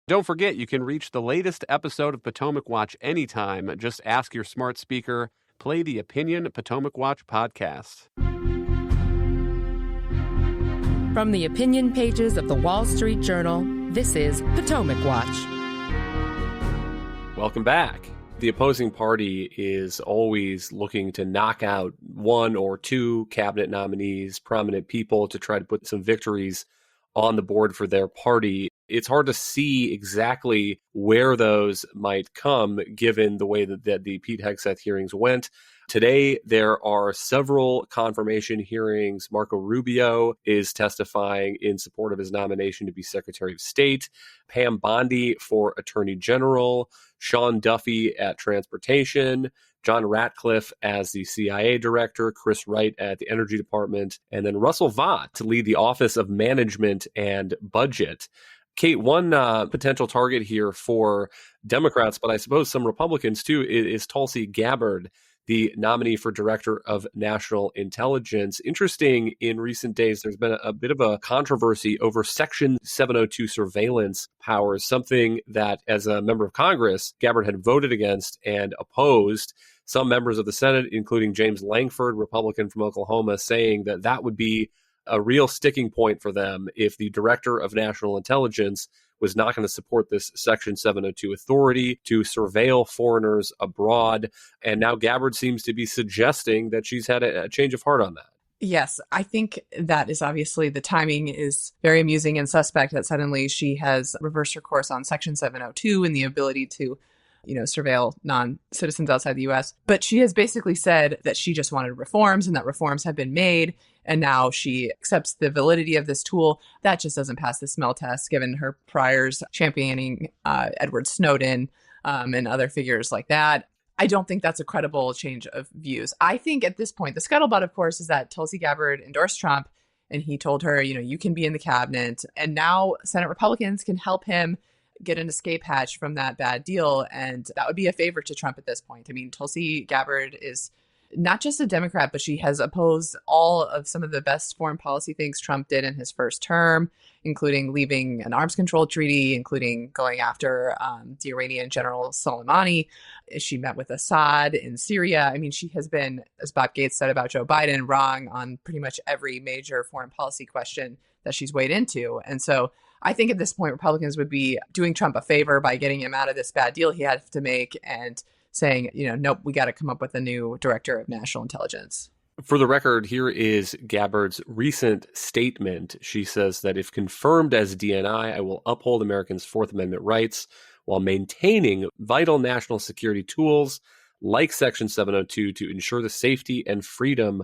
Don't forget, you can reach the latest episode of Potomac Watch anytime. Just ask your smart speaker, play the Opinion Potomac Watch podcast. From the opinion pages of the Wall Street Journal, this is Potomac Watch. Welcome back. The opposing party is always looking to knock out one or two cabinet nominees, prominent people, to try to put some victories on the board for their party. It's hard to see exactly where those might come, given the way that the Pete Hegseth hearings went. Today, there are several confirmation hearings. Marco Rubio is testifying in support of his nomination to be Secretary of State. Pam Bondi for Attorney General. Sean Duffy at Transportation. John Ratcliffe as the CIA director, Chris Wright at the Energy Department, and then Russell Vought to lead the Office of Management and Budget. Kate, one potential target here for Democrats, but I suppose some Republicans too, is Tulsi Gabbard, the nominee for Director of National Intelligence. Interesting, in recent days, there's been a bit of a controversy over Section 702 surveillance powers, something that, as a member of Congress, Gabbard had voted against and opposed. Some members of the Senate, including James Langford, Republican from Oklahoma, saying that that would be a real sticking point for them if the Director of National Intelligence was not going to support this Section 702 authority to surveil foreigners abroad. And now Gabbard seems to be suggesting that she's had a change of heart on that. Yes, I think that is obviously, the timing is very amusing and suspect that suddenly she has reversed her course on Section 702 and the ability to surveil non-citizens outside the U.S. But she has basically said that she just wanted reforms and that reforms have been made. And now she accepts the validity of this tool. That just doesn't pass the smell test, given her priors championing Edward Snowden and other figures like that. I don't think that's a credible change of views. I think at this point, the scuttlebutt, of course, is that Tulsi Gabbard endorsed Trump and he told her, you can be in the cabinet. And now Senate Republicans can help him get an escape hatch from that bad deal. And that would be a favor to Trump at this point. I mean, Tulsi Gabbard is not just a Democrat, but she has opposed all of some of the best foreign policy things Trump did in his first term, including leaving an arms control treaty, including going after the Iranian General Soleimani. She met with Assad in Syria. I mean, she has been, as Bob Gates said about Joe Biden, wrong on pretty much every major foreign policy question that she's weighed into. And so I think at this point, Republicans would be doing Trump a favor by getting him out of this bad deal he had to make and saying, nope, we got to come up with a new Director of National Intelligence. For the record, here is Gabbard's recent statement. She says that if confirmed as DNI, I will uphold Americans' Fourth Amendment rights while maintaining vital national security tools like Section 702 to ensure the safety and freedom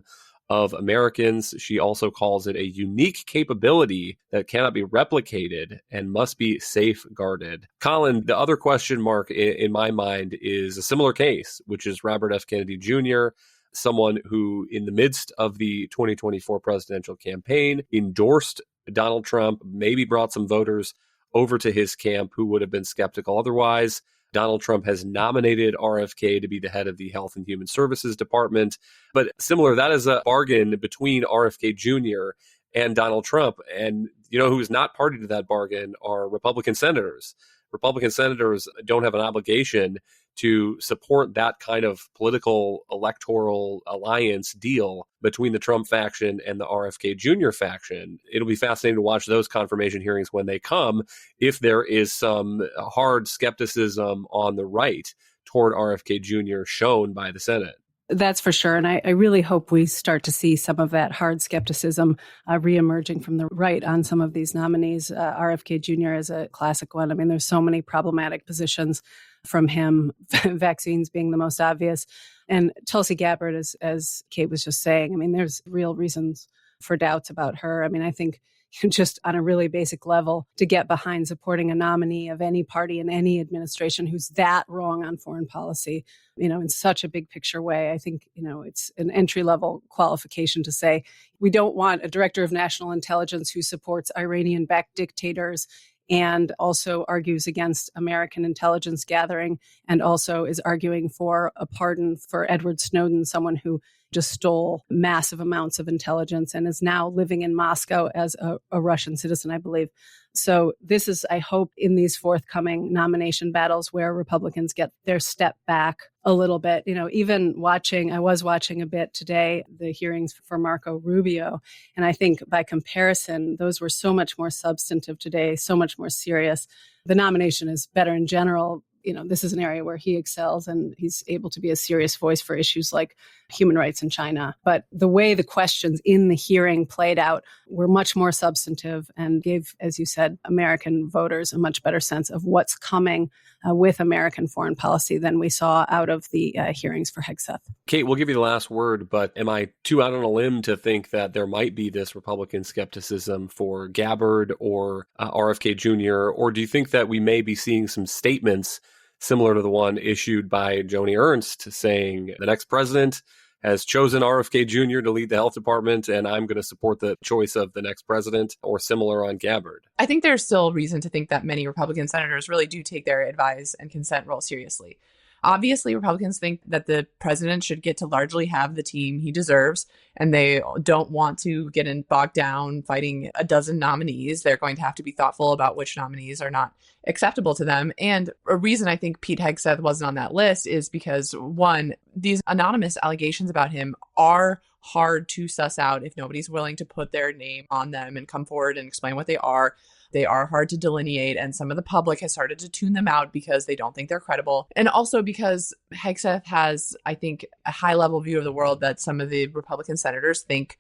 of Americans. She also calls it a unique capability that cannot be replicated and must be safeguarded. Colin, the other question mark in my mind is a similar case, which is Robert F. Kennedy Jr., someone who, in the midst of the 2024 presidential campaign, endorsed Donald Trump, maybe brought some voters over to his camp who would have been skeptical otherwise. Donald Trump has nominated RFK to be the head of the Health and Human Services Department. But similar, that is a bargain between RFK Jr. and Donald Trump. And, who is not party to that bargain are Republican senators. Republican senators don't have an obligation to support that kind of political electoral alliance deal between the Trump faction and the RFK Jr. faction. It'll be fascinating to watch those confirmation hearings when they come, if there is some hard skepticism on the right toward RFK Jr. shown by the Senate. That's for sure. And I really hope we start to see some of that hard skepticism reemerging from the right on some of these nominees. RFK Jr. is a classic one. I mean, there's so many problematic positions from him, vaccines being the most obvious. And Tulsi Gabbard, as Kate was just saying, I mean, there's real reasons for doubts about her. I mean, I think just on a really basic level, to get behind supporting a nominee of any party in any administration who's that wrong on foreign policy, in such a big picture way, I think, it's an entry level qualification to say, we don't want a Director of National Intelligence who supports Iranian-backed dictators and also argues against American intelligence gathering and also is arguing for a pardon for Edward Snowden, someone who just stole massive amounts of intelligence and is now living in Moscow as a Russian citizen, I believe. So this is, I hope, in these forthcoming nomination battles where Republicans get their step back a little bit. I was watching a bit today, the hearings for Marco Rubio. And I think by comparison, those were so much more substantive today, so much more serious. The nomination is better in general. This is an area where he excels and he's able to be a serious voice for issues like human rights in China. But the way the questions in the hearing played out were much more substantive and gave, as you said, American voters a much better sense of what's coming with American foreign policy than we saw out of the hearings for Hegseth. Kate, we'll give you the last word, but am I too out on a limb to think that there might be this Republican skepticism for Gabbard or RFK Jr., or do you think that we may be seeing some statements similar to the one issued by Joni Ernst saying the next president has chosen RFK Jr. to lead the health department, and I'm going to support the choice of the next president, or similar on Gabbard? I think there's still reason to think that many Republican senators really do take their advise and consent role seriously. Obviously, Republicans think that the president should get to largely have the team he deserves, and they don't want to get bogged down fighting a dozen nominees. They're going to have to be thoughtful about which nominees are not acceptable to them. And a reason I think Pete Hegseth wasn't on that list is because, one, these anonymous allegations about him are hard to suss out if nobody's willing to put their name on them and come forward and explain what they are. They are hard to delineate, and some of the public has started to tune them out because they don't think they're credible. And also because Hegseth has, I think, a high-level view of the world that some of the Republican senators think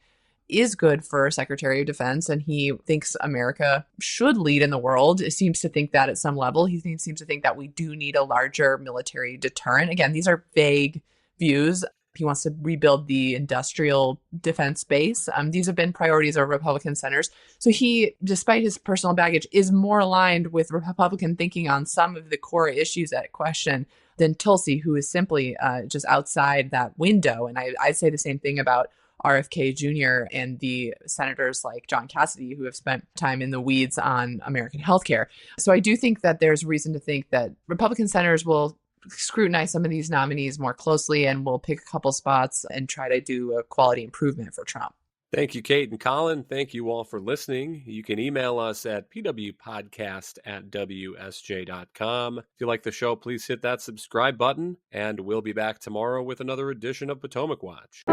is good for Secretary of Defense, and he thinks America should lead in the world. It seems to think that at some level. He seems to think that we do need a larger military deterrent. Again, these are vague views. He wants to rebuild the industrial defense base. These have been priorities of Republican senators. So he, despite his personal baggage, is more aligned with Republican thinking on some of the core issues at question than Tulsi, who is simply just outside that window. And I say the same thing about RFK Jr. and the senators like John Cassidy, who have spent time in the weeds on American healthcare. So I do think that there's reason to think that Republican senators will scrutinize some of these nominees more closely and will pick a couple spots and try to do a quality improvement for Trump. Thank you, Kate and Colin. Thank you all for listening. You can email us at pwpodcast@wsj.com. If you like the show, please hit that subscribe button, and we'll be back tomorrow with another edition of Potomac Watch.